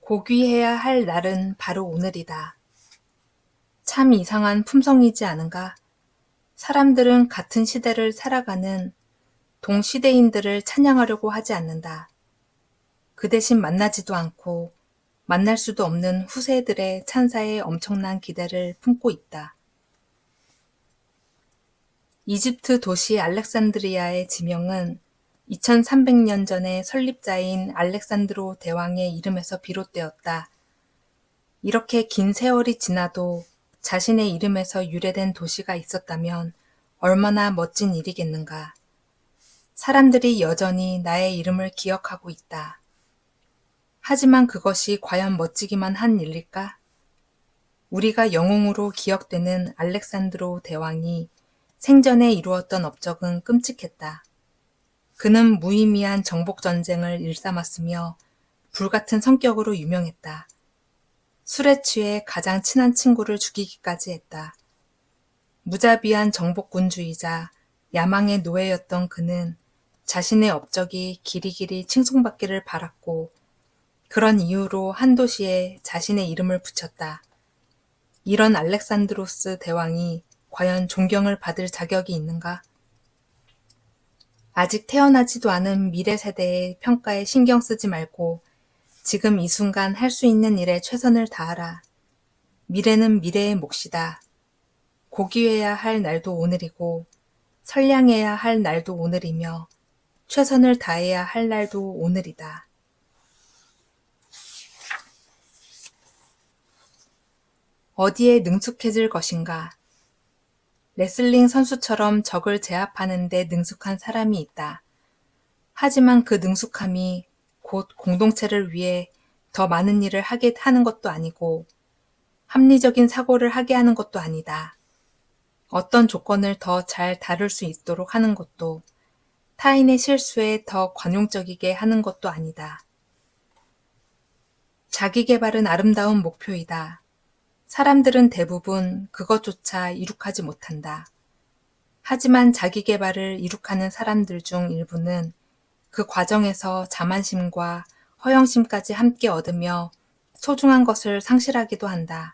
고귀해야 할 날은 바로 오늘이다. 참 이상한 품성이지 않은가? 사람들은 같은 시대를 살아가는 동시대인들을 찬양하려고 하지 않는다. 그 대신 만나지도 않고 만날 수도 없는 후세들의 찬사에 엄청난 기대를 품고 있다. 이집트 도시 알렉산드리아의 지명은 2300년 전의 설립자인 알렉산드로 대왕의 이름에서 비롯되었다. 이렇게 긴 세월이 지나도 자신의 이름에서 유래된 도시가 있었다면 얼마나 멋진 일이겠는가. 사람들이 여전히 나의 이름을 기억하고 있다. 하지만 그것이 과연 멋지기만 한 일일까? 우리가 영웅으로 기억되는 알렉산드로 대왕이 생전에 이루었던 업적은 끔찍했다. 그는 무의미한 정복전쟁을 일삼았으며 불같은 성격으로 유명했다. 술에 취해 가장 친한 친구를 죽이기까지 했다. 무자비한 정복군주의자 야망의 노예였던 그는 자신의 업적이 길이길이 칭송받기를 바랐고 그런 이유로 한 도시에 자신의 이름을 붙였다. 이런 알렉산드로스 대왕이 과연 존경을 받을 자격이 있는가? 아직 태어나지도 않은 미래 세대의 평가에 신경 쓰지 말고 지금 이 순간 할 수 있는 일에 최선을 다하라. 미래는 미래의 몫이다. 고귀해야 할 날도 오늘이고 선량해야 할 날도 오늘이며 최선을 다해야 할 날도 오늘이다. 어디에 능숙해질 것인가? 레슬링 선수처럼 적을 제압하는 데 능숙한 사람이 있다. 하지만 그 능숙함이 곧 공동체를 위해 더 많은 일을 하게 하는 것도 아니고 합리적인 사고를 하게 하는 것도 아니다. 어떤 조건을 더 잘 다룰 수 있도록 하는 것도 타인의 실수에 더 관용적이게 하는 것도 아니다. 자기 개발은 아름다운 목표이다. 사람들은 대부분 그것조차 이룩하지 못한다. 하지만 자기 개발을 이룩하는 사람들 중 일부는 그 과정에서 자만심과 허영심까지 함께 얻으며 소중한 것을 상실하기도 한다.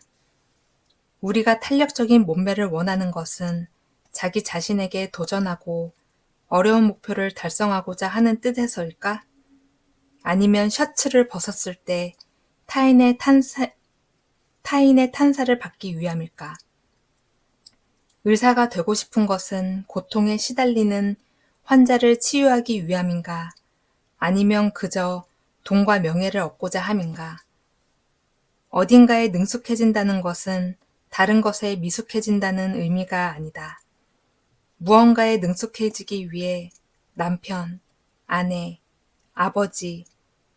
우리가 탄력적인 몸매를 원하는 것은 자기 자신에게 도전하고 어려운 목표를 달성하고자 하는 뜻에서일까? 아니면 셔츠를 벗었을 때 타인의 탄사를 받기 위함일까? 의사가 되고 싶은 것은 고통에 시달리는 환자를 치유하기 위함인가? 아니면 그저 돈과 명예를 얻고자 함인가? 어딘가에 능숙해진다는 것은 다른 것에 미숙해진다는 의미가 아니다. 무언가에 능숙해지기 위해 남편, 아내, 아버지,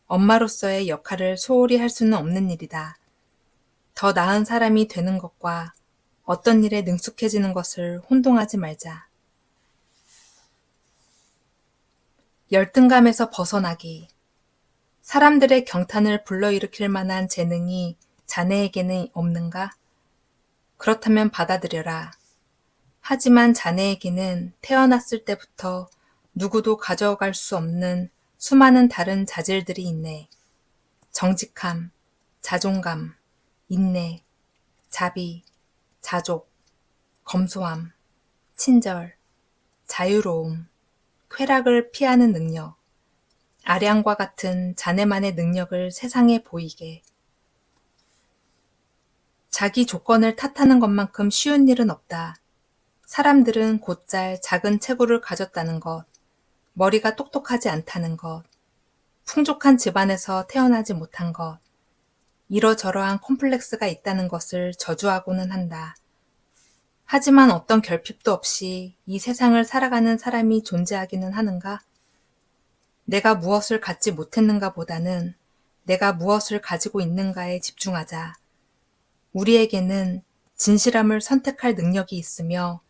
엄마로서의 역할을 소홀히 할 수는 없는 일이다. 더 나은 사람이 되는 것과 어떤 일에 능숙해지는 것을 혼동하지 말자. 열등감에서 벗어나기. 사람들의 경탄을 불러일으킬 만한 재능이 자네에게는 없는가? 그렇다면 받아들여라. 하지만 자네에게는 태어났을 때부터 누구도 가져갈 수 없는 수많은 다른 자질들이 있네. 정직함, 자존감, 인내, 자비, 자족, 검소함, 친절, 자유로움, 쾌락을 피하는 능력, 아량과 같은 자네만의 능력을 세상에 보이게. 자기 조건을 탓하는 것만큼 쉬운 일은 없다. 사람들은 곧잘 작은 체구를 가졌다는 것, 머리가 똑똑하지 않다는 것, 풍족한 집안에서 태어나지 못한 것, 이러저러한 콤플렉스가 있다는 것을 저주하고는 한다. 하지만 어떤 결핍도 없이 이 세상을 살아가는 사람이 존재하기는 하는가? 내가 무엇을 갖지 못했는가 보다는 내가 무엇을 가지고 있는가에 집중하자. 우리에게는 진실함을 선택할 능력이 있으며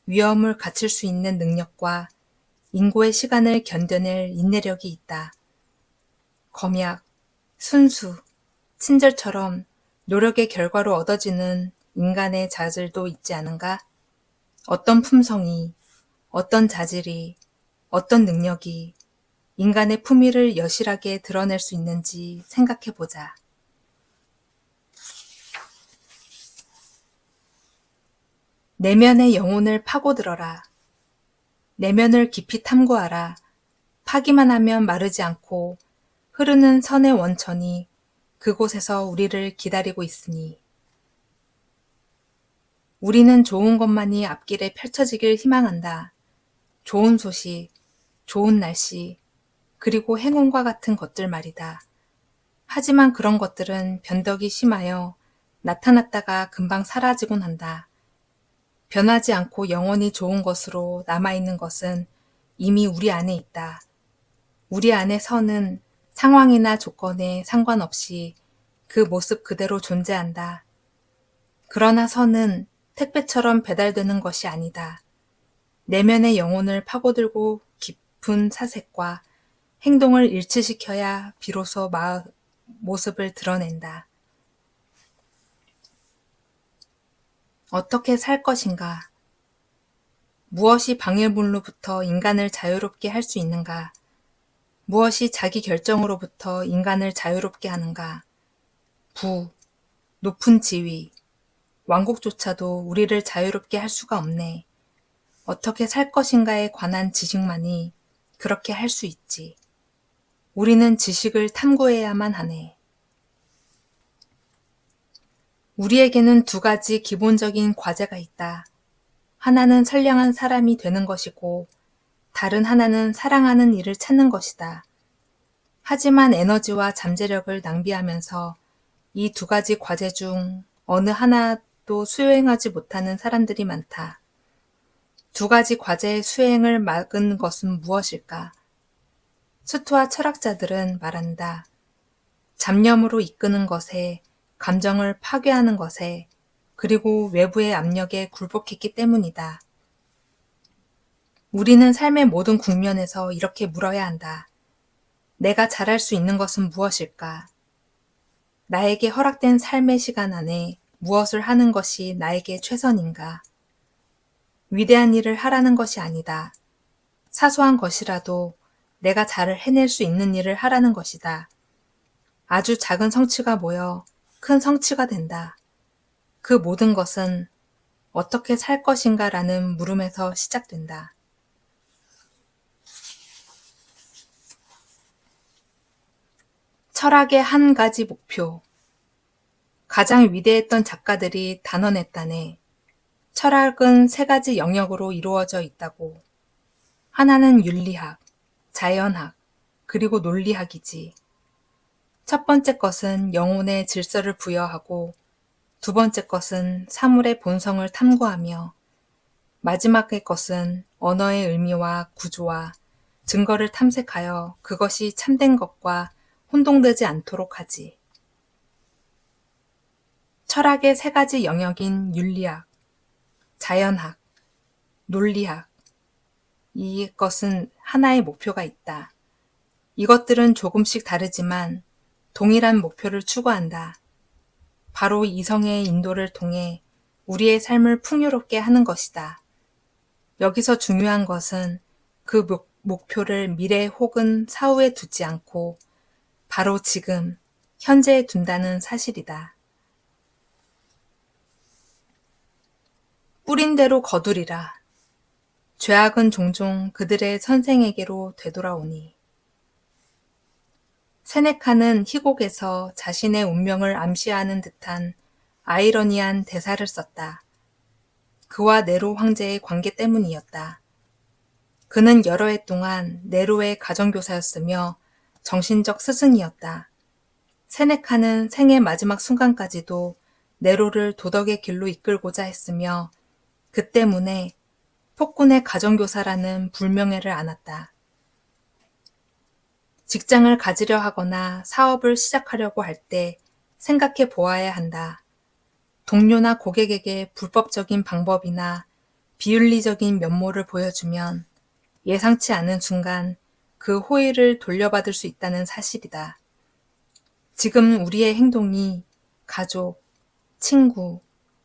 위험을 갖출 수 있는 능력과 인고의 시간을 견뎌낼 인내력이 있다. 검약, 순수, 친절처럼 노력의 결과로 얻어지는 인간의 자질도 있지 않은가? 어떤 품성이, 어떤 자질이, 어떤 능력이 인간의 품위를 여실하게 드러낼 수 있는지 생각해보자. 내면의 영혼을 파고들어라. 내면을 깊이 탐구하라. 파기만 하면 마르지 않고 흐르는 선의 원천이 그곳에서 우리를 기다리고 있으니 우리는 좋은 것만이 앞길에 펼쳐지길 희망한다. 좋은 소식, 좋은 날씨, 그리고 행운과 같은 것들 말이다. 하지만 그런 것들은 변덕이 심하여 나타났다가 금방 사라지곤 한다. 변하지 않고 영원히 좋은 것으로 남아있는 것은 이미 우리 안에 있다. 우리 안에 선은 상황이나 조건에 상관없이 그 모습 그대로 존재한다. 그러나 선은 택배처럼 배달되는 것이 아니다. 내면의 영혼을 파고들고 깊은 사색과 행동을 일치시켜야 비로소 모습을 드러낸다. 어떻게 살 것인가? 무엇이 방해물로부터 인간을 자유롭게 할 수 있는가? 무엇이 자기 결정으로부터 인간을 자유롭게 하는가? 높은 지위, 왕국조차도 우리를 자유롭게 할 수가 없네. 어떻게 살 것인가에 관한 지식만이 그렇게 할 수 있지. 우리는 지식을 탐구해야만 하네. 우리에게는 두 가지 기본적인 과제가 있다. 하나는 선량한 사람이 되는 것이고, 다른 하나는 사랑하는 일을 찾는 것이다. 하지만 에너지와 잠재력을 낭비하면서 이 두 가지 과제 중 어느 하나도 수행하지 못하는 사람들이 많다. 두 가지 과제의 수행을 막은 것은 무엇일까? 스토아 철학자들은 말한다. 잡념으로 이끄는 것에, 감정을 파괴하는 것에, 그리고 외부의 압력에 굴복했기 때문이다. 우리는 삶의 모든 국면에서 이렇게 물어야 한다. 내가 잘할 수 있는 것은 무엇일까? 나에게 허락된 삶의 시간 안에 무엇을 하는 것이 나에게 최선인가? 위대한 일을 하라는 것이 아니다. 사소한 것이라도 내가 잘 해낼 수 있는 일을 하라는 것이다. 아주 작은 성취가 모여 큰 성취가 된다. 그 모든 것은 어떻게 살 것인가 라는 물음에서 시작된다. 철학의 한 가지 목표. 가장 위대했던 작가들이 단언했다네. 철학은 세 가지 영역으로 이루어져 있다고. 하나는 윤리학, 자연학, 그리고 논리학이지. 첫 번째 것은 영혼의 질서를 부여하고, 두 번째 것은 사물의 본성을 탐구하며, 마지막의 것은 언어의 의미와 구조와 증거를 탐색하여 그것이 참된 것과 혼동되지 않도록 하지. 철학의 세 가지 영역인 윤리학, 자연학, 논리학. 이것은 하나의 목표가 있다. 이것들은 조금씩 다르지만 동일한 목표를 추구한다. 바로 이성의 인도를 통해 우리의 삶을 풍요롭게 하는 것이다. 여기서 중요한 것은 그 목표를 미래 혹은 사후에 두지 않고 바로 지금, 현재에 둔다는 사실이다. 뿌린 대로 거두리라. 죄악은 종종 그들의 선생에게로 되돌아오니. 세네카는 희곡에서 자신의 운명을 암시하는 듯한 아이러니한 대사를 썼다. 그와 네로 황제의 관계 때문이었다. 그는 여러 해 동안 네로의 가정교사였으며 정신적 스승이었다. 세네카는 생의 마지막 순간까지도 네로를 도덕의 길로 이끌고자 했으며 그 때문에 폭군의 가정교사라는 불명예를 안았다. 직장을 가지려 하거나 사업을 시작하려고 할 때 생각해 보아야 한다. 동료나 고객에게 불법적인 방법이나 비윤리적인 면모를 보여주면 예상치 않은 순간 그 호의를 돌려받을 수 있다는 사실이다. 지금 우리의 행동이 가족, 친구,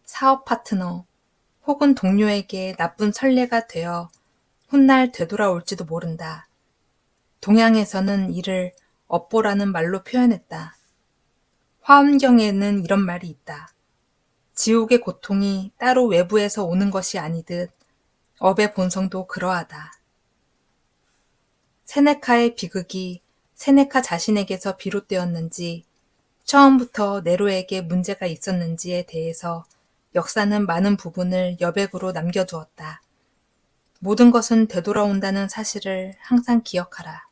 사업 파트너 혹은 동료에게 나쁜 선례가 되어 훗날 되돌아올지도 모른다. 동양에서는 이를 업보라는 말로 표현했다. 화엄경에는 이런 말이 있다. 지옥의 고통이 따로 외부에서 오는 것이 아니듯 업의 본성도 그러하다. 세네카의 비극이 세네카 자신에게서 비롯되었는지 처음부터 네로에게 문제가 있었는지에 대해서 역사는 많은 부분을 여백으로 남겨두었다. 모든 것은 되돌아온다는 사실을 항상 기억하라.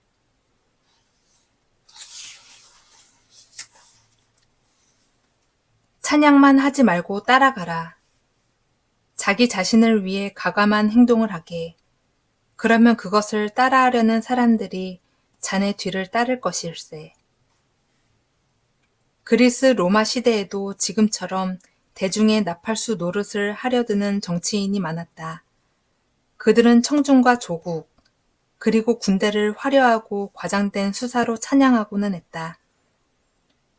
찬양만 하지 말고 따라가라. 자기 자신을 위해 가감한 행동을 하게. 그러면 그것을 따라하려는 사람들이 자네 뒤를 따를 것일세. 그리스 로마 시대에도 지금처럼 대중의 나팔수 노릇을 하려드는 정치인이 많았다. 그들은 청중과 조국, 그리고 군대를 화려하고 과장된 수사로 찬양하고는 했다.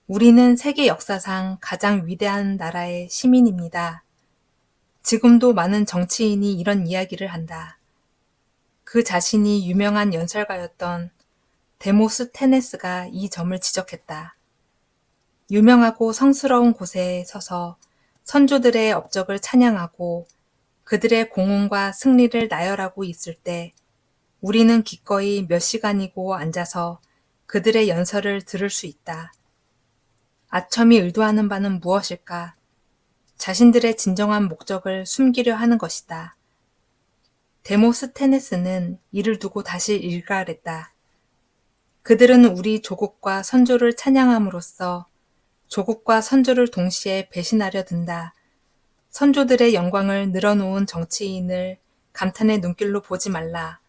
우리는 세계 역사상 가장 위대한 나라의 시민입니다. 지금도 많은 정치인이 이런 이야기를 한다. 그 자신이 유명한 연설가였던 데모스테네스가 이 점을 지적했다. 유명하고 성스러운 곳에 서서 선조들의 업적을 찬양하고 그들의 공헌과 승리를 나열하고 있을 때 우리는 기꺼이 몇 시간이고 앉아서 그들의 연설을 들을 수 있다. 아첨이 의도하는 바는 무엇일까? 자신들의 진정한 목적을 숨기려 하는 것이다. 데모스테네스는 이를 두고 다시 일갈했다. 그들은 우리 조국과 선조를 찬양함으로써 조국과 선조를 동시에 배신하려 든다. 선조들의 영광을 늘어놓은 정치인을 감탄의 눈길로 보지 말라.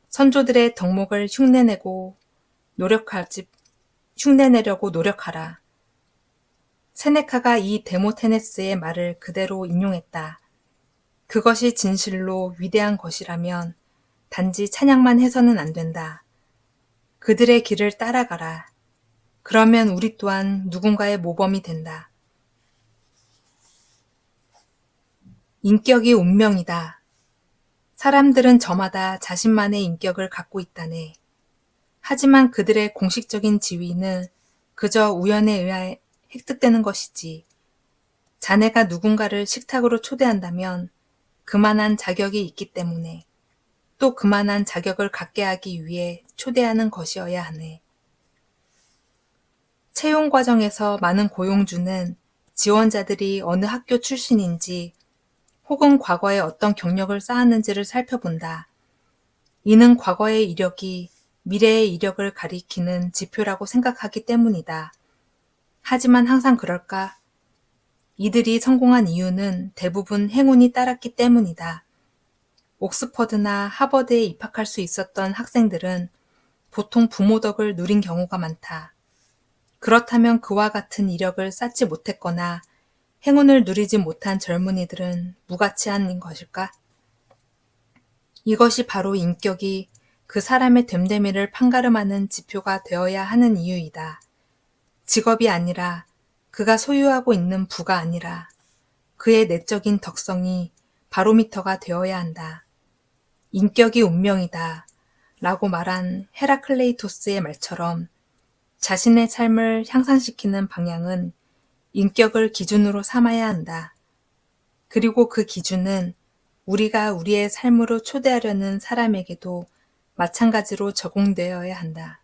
선조들의 덕목을 흉내내려고 노력하라. 세네카가 이 데모테네스의 말을 그대로 인용했다. 그것이 진실로 위대한 것이라면 단지 찬양만 해서는 안 된다. 그들의 길을 따라가라. 그러면 우리 또한 누군가의 모범이 된다. 인격이 운명이다. 사람들은 저마다 자신만의 인격을 갖고 있다네. 하지만 그들의 공식적인 지위는 그저 우연에 의해 획득되는 것이지. 자네가 누군가를 식탁으로 초대한다면 그만한 자격이 있기 때문에 또 그만한 자격을 갖게 하기 위해 초대하는 것이어야 하네. 채용 과정에서 많은 고용주는 지원자들이 어느 학교 출신인지 혹은 과거에 어떤 경력을 쌓았는지를 살펴본다. 이는 과거의 이력이 미래의 이력을 가리키는 지표라고 생각하기 때문이다. 하지만 항상 그럴까? 이들이 성공한 이유는 대부분 행운이 따랐기 때문이다. 옥스퍼드나 하버드에 입학할 수 있었던 학생들은 보통 부모 덕을 누린 경우가 많다. 그렇다면 그와 같은 이력을 쌓지 못했거나 행운을 누리지 못한 젊은이들은 무가치한 것일까? 이것이 바로 인격이 그 사람의 됨됨이를 판가름하는 지표가 되어야 하는 이유이다. 직업이 아니라 그가 소유하고 있는 부가 아니라 그의 내적인 덕성이 바로미터가 되어야 한다. 인격이 운명이다 라고 말한 헤라클레이토스의 말처럼 자신의 삶을 향상시키는 방향은 인격을 기준으로 삼아야 한다. 그리고 그 기준은 우리가 우리의 삶으로 초대하려는 사람에게도 마찬가지로 적용되어야 한다.